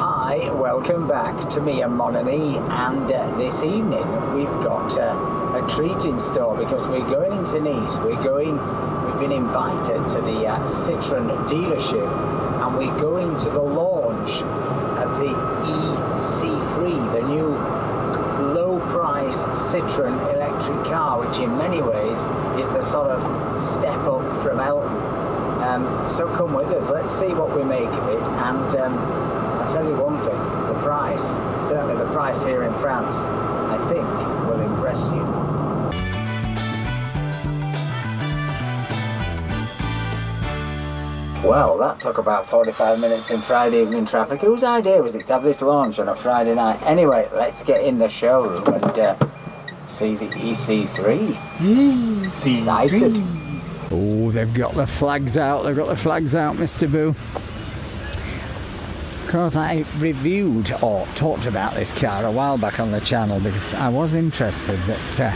Hi, welcome back to me and Mon Ami, and this evening we've got a treat in store because we're going into Nice. We've been invited to the Citroen dealership, and we're going to the launch of the e-C3, the new low-price Citroen electric car, which in many ways is the sort of step up from Elton. So come with us, let's see what we make of it, and I'll tell you one thing, the price, certainly the price here in France, I think will impress you. Well, that took about 45 minutes in Friday evening traffic. Whose idea was it to have this launch on a Friday night? Anyway, let's get in the showroom and see the e-C3. Excited. Oh, they've got the flags out. They've got the flags out, Mr. Boo. Of course, I reviewed or talked about this car a while back on the channel because I was interested that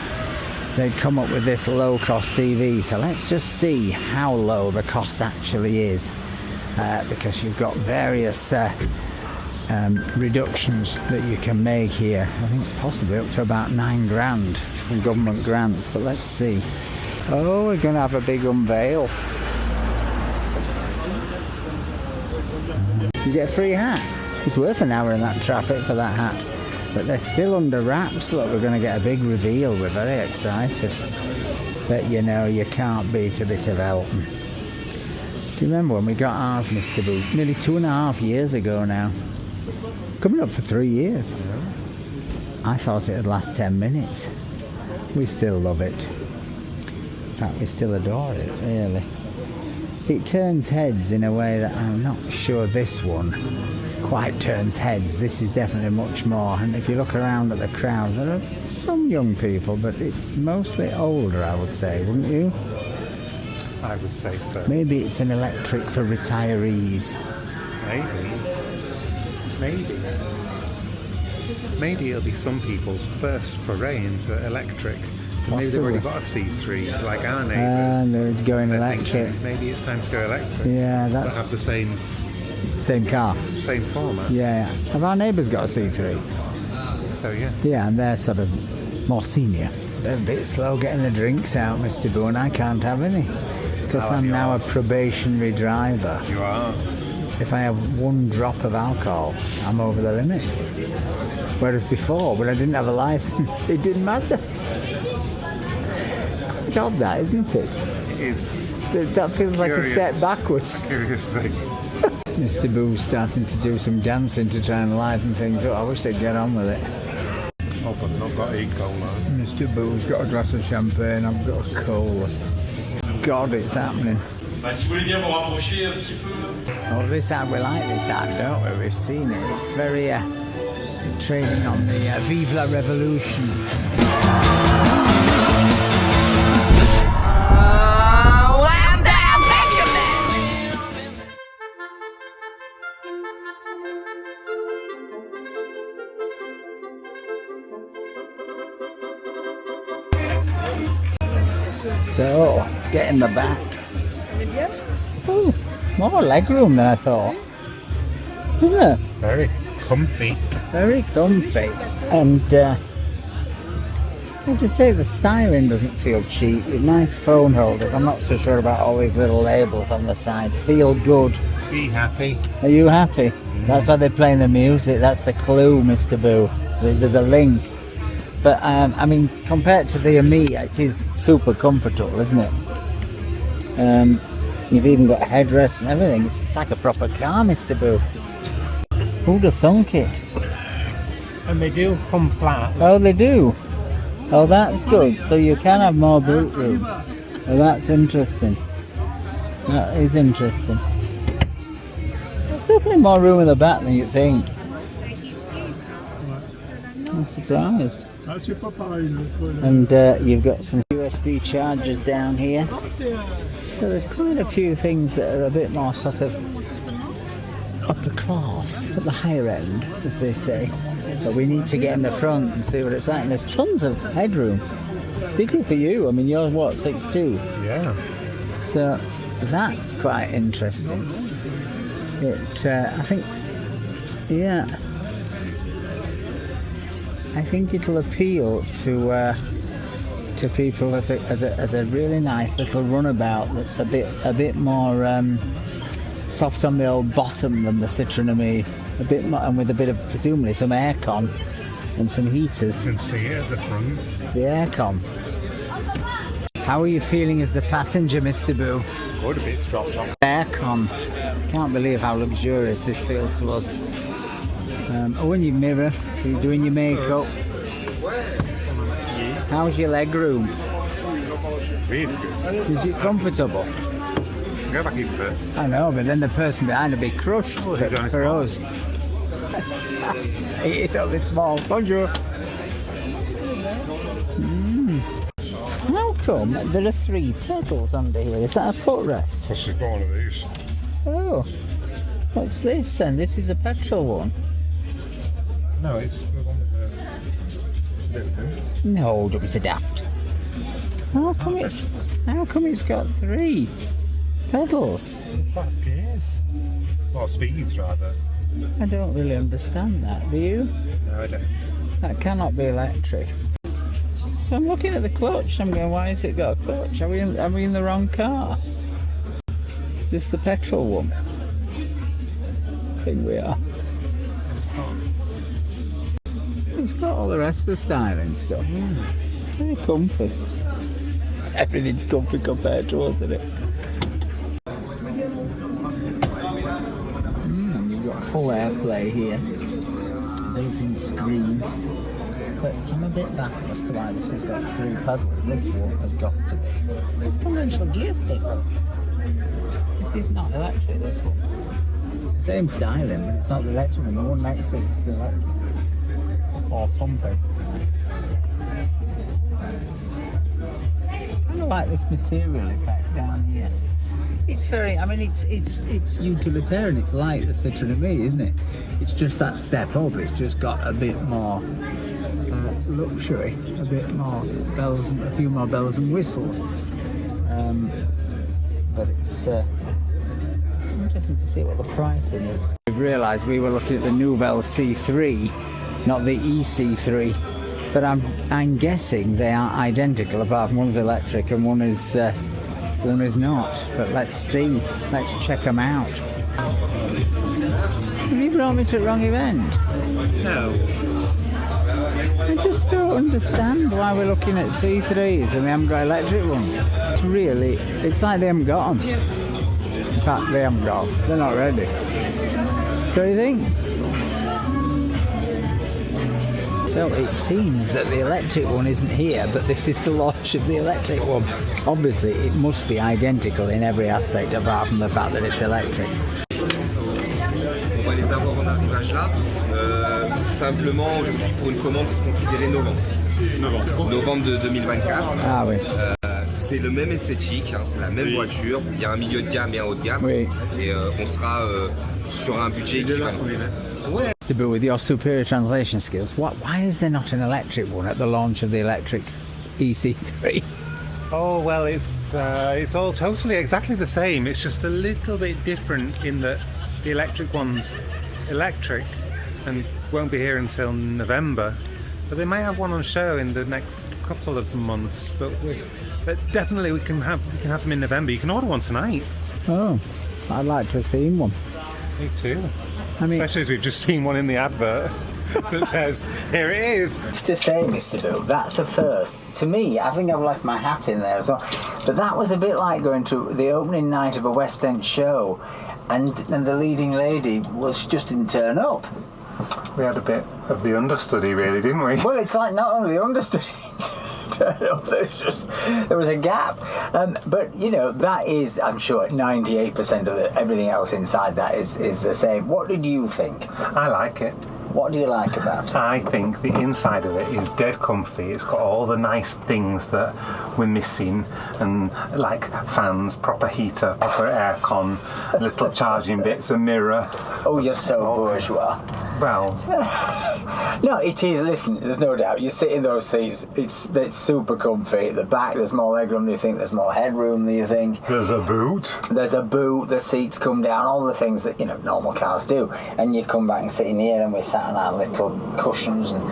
they'd come up with this low-cost EV. So let's just see how low the cost actually is, because you've got various reductions that you can make here. I think possibly up to about $9 grand from government grants. But let's see. Oh, we're going to have a big unveil. You get a free hat. It's worth an hour in that traffic for that hat. But they're still under wraps. Look, we're going to get a big reveal. We're very excited. But you know, you can't beat a bit of Elton. Do you remember when we got ours, Mr. Boo? Nearly 2.5 years ago now. Coming up for 3 years. I thought it'd last 10 minutes. We still love it. In fact, we still adore it, really. It turns heads in a way that I'm not sure this one quite turns heads. This is definitely much more. And if you look around at the crowd, there are some young people, but mostly older, I would say, wouldn't you? I would say so. Maybe it's an electric for retirees. Maybe it'll be some people's first foray into electric. Maybe they've already got a C3, like our neighbours. And they're going electric. Maybe it's time to go electric. Yeah, that's... But have the same car. Same format. Yeah. Have our neighbours got a C3? So, yeah. Yeah, and they're sort of more senior. They're a bit slow getting the drinks out, Mr. Boone. I can't have any. Because I'm now a probationary driver. You are. If I have 1 drop of alcohol, I'm over the limit. Whereas before, when I didn't have a licence, it didn't matter. Job that, isn't it? It is. That feels like a step backwards. Curious thing. Mr. Boo's starting to do some dancing to try and liven things up. I wish they'd get on with it. Oh, but I've not got e-cola. Mr. Boo's got a glass of champagne, I've got a cola. God, it's happening. Oh, this ad, we like this ad, don't we? We've seen it. It's very trading on the Vive la Revolution. So, let's get in the back. Ooh, more leg room than I thought. Isn't it? Very comfy. Very comfy. And, what do you say, the styling doesn't feel cheap. Nice phone holders. I'm not so sure about all these little labels on the side. Feel good. Be happy. Are you happy? That's why they're playing the music. That's the clue, Mr. Boo. There's a link. But, I mean, compared to the Ami, it is super comfortable, isn't it? You've even got headrests and everything. It's like a proper car, Mr. Boo. Who'd have thunk it? And they do come flat. Oh, they do? Oh, that's good. So you can have more boot room. Oh, that's interesting. That is interesting. There's definitely more room in the back than you think. I'm surprised. And you've got some USB chargers down here. So there's quite a few things that are a bit more sort of upper class, at the higher end, as they say. But we need to get in the front and see what it's like. And there's tons of headroom, particularly for you. I mean, you're what, 6'2"? Yeah. So that's quite interesting. I think Yeah. I think it'll appeal to people as a really nice little runabout that's a bit more soft on the old bottom than the Citroen E, a bit more, and with a bit of presumably some aircon and some heaters. You can see it at the front. The aircon. How are you feeling as the passenger, Mr. Boo? Good, a bit dropped off. Aircon. Can't believe how luxurious this feels to us. Oh, and your mirror. You're doing your makeup. How's your leg room? Really good. Is it comfortable? Go back even further. I know, but then the person behind will be crushed for us. It's only small. Bonjour. How come there are 3 pedals under here? Is that a footrest? This is one of these. Oh, what's this then? This is a petrol one. No, it's the one with the... No, don't be so daft. How come it's got 3 pedals? Fast gears. Or speeds, rather. I don't really understand that, do you? No, I don't. That cannot be electric. So I'm looking at the clutch, I'm going, why has it got a clutch? Are we in the wrong car? Is this the petrol one? I think we are. It's got all the rest of the styling stuff. It's very comfy. Everything's comfy compared to us, isn't it? You've got full AirPlay here. Built-in screen. But I'm a bit baffled as to why this has got 3 pedals. This one has got to be. It's a conventional gear stick. This is not electric, this one. It's the same styling, but it's not the electric one. The one next to it is the electric. Or something. I kind of like this material effect down here. It's very, I mean, it's utilitarian. It's like the Citroen E, isn't it? It's just that step up. It's just got a bit more luxury, a bit more bells, a few more bells and whistles. But it's interesting to see what the pricing is. We've realised we were looking at the Nouvelle C3, not the e-C3. But I'm guessing they are identical, apart from one's electric and one is not. But let's see. Let's check them out. Have you brought me to the wrong event? No. I just don't understand why we're looking at C3s and they haven't got electric ones. It's like they haven't got them. In fact, they haven't got them. They're not ready. Don't you think? So it seems that the electric one isn't here, but this is the launch of the electric one. Obviously, it must be identical in every aspect, apart from the fact that it's electric. On va les avoir en arrivage là. Simplement, pour une commande, il faut considérer novembre. Novembre de 2024. Ah oui. C'est le même esthétique, hein, c'est la même voiture. Il y a un milieu de gamme et un haut de gamme. Oui. Et on sera sur un budget équivalent. Ouais. But with your superior translation skills, why is there not an electric one at the launch of the electric e-C3? Oh well, it's all totally exactly the same. It's just a little bit different in that the electric one's electric and won't be here until November. But they may have one on show in the next couple of months. But definitely we can have them in November. You can order one tonight. Oh, I'd like to have seen one. Me too. I mean, especially as we've just seen one in the advert that says, here it is. To say, Mr. Bill, that's a first. To me, I think I've left my hat in there as well. But that was a bit like going to the opening night of a West End show and the leading lady, well, she just didn't turn up. We had a bit of the understudy, really, didn't we? Well, it's like not only the understudy didn't turn up, there was a gap. But, you know, that is, I'm sure, 98% of everything else inside that is the same. What did you think? I like it. What do you like about it? I think the inside of it is dead comfy. It's got all the nice things that we're missing, and like fans, proper heater, proper aircon, little charging bits, a mirror. Oh, you're so bourgeois. Well, no, it is. Listen, there's no doubt. You sit in those seats. It's super comfy. The back, there's more legroom than you think. There's more headroom than you think. there's a boot. There's a boot. The seats come down. All the things that normal cars do. And you come back and sit in here, and we sat on our little cushions, and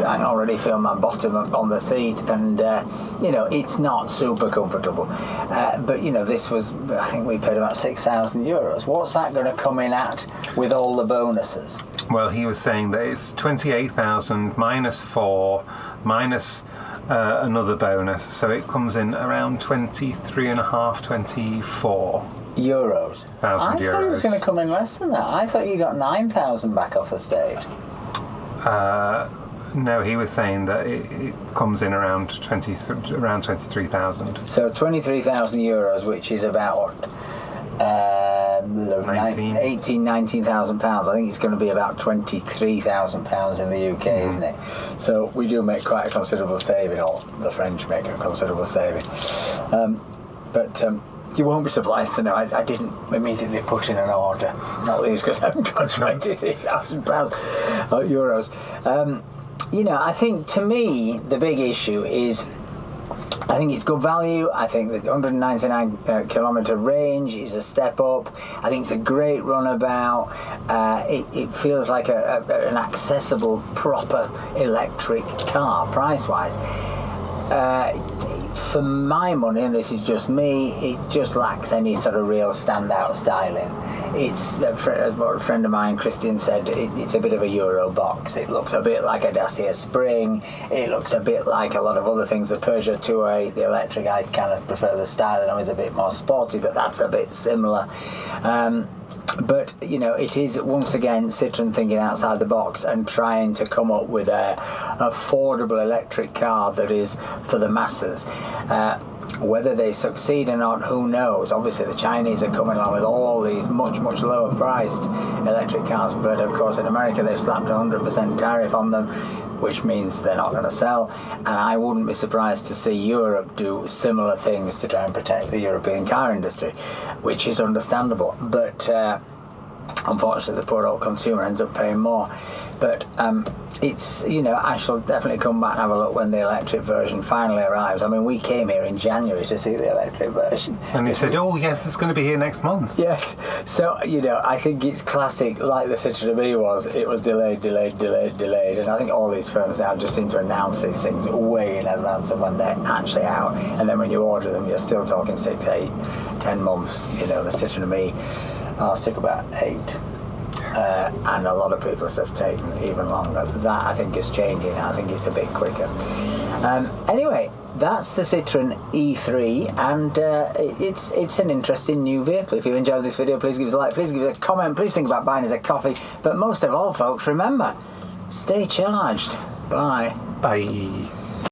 I can already feel my bottom on the seat, and it's not super comfortable. But this was, I think we paid about €6,000. What's that going to come in at with all the bonuses? Well, he was saying that it's 28,000 minus 4 minus another bonus, so it comes in around 23.5, 24. Euros. €1,000. I thought it was going to come in less than that. I thought you got 9,000 back off the stage. No, he was saying that it comes in around 23,000. So €23,000, which is about £19,000. I think it's going to be about £23,000 in the UK, isn't it? So we do make quite a considerable saving, or the French make a considerable saving. But you won't be surprised to know I didn't immediately put in an order. Not least because I haven't got €23,000. I think to me the big issue is, I think it's good value. I think the 199 kilometre range is a step up. I think it's a great runabout. It feels like an accessible, proper electric car, price-wise. For my money, and this is just me, it just lacks any sort of real standout styling. It's, as what a friend of mine, Christian, said, it's a bit of a Euro box. It looks a bit like a Dacia Spring. It looks a bit like a lot of other things. The Peugeot 208, the electric, I kind of prefer the styling. I was a bit more sporty, but that's a bit similar. But it is once again Citroen thinking outside the box and trying to come up with a affordable electric car that is for the masses. Whether they succeed or not, who knows? Obviously the Chinese are coming along with all these much lower priced electric cars, but of course in America they've slapped 100% tariff on them, which means they're not going to sell, and I wouldn't be surprised to see Europe do similar things to try and protect the European car industry, which is understandable, but unfortunately the poor old consumer ends up paying more. But it's, I shall definitely come back and have a look when the electric version finally arrives. I mean, we came here in January to see the electric version. And they said, oh yes, it's going to be here next month. Yes. So, I think it's classic, like the Citroen B was. It was delayed. And I think all these firms now just seem to announce these things way in advance of when they're actually out. And then when you order them, you're still talking 6, 8, 10 months. The Citroen B, I'll stick about 8. And a lot of people have taken even longer. That I think is changing. I think it's a bit quicker. Anyway, that's the Citroen e3, and it's an interesting new vehicle. If you enjoyed this video, please give us a like, please give us a comment, please think about buying us a coffee. But most of all, folks, remember, stay charged. Bye. Bye.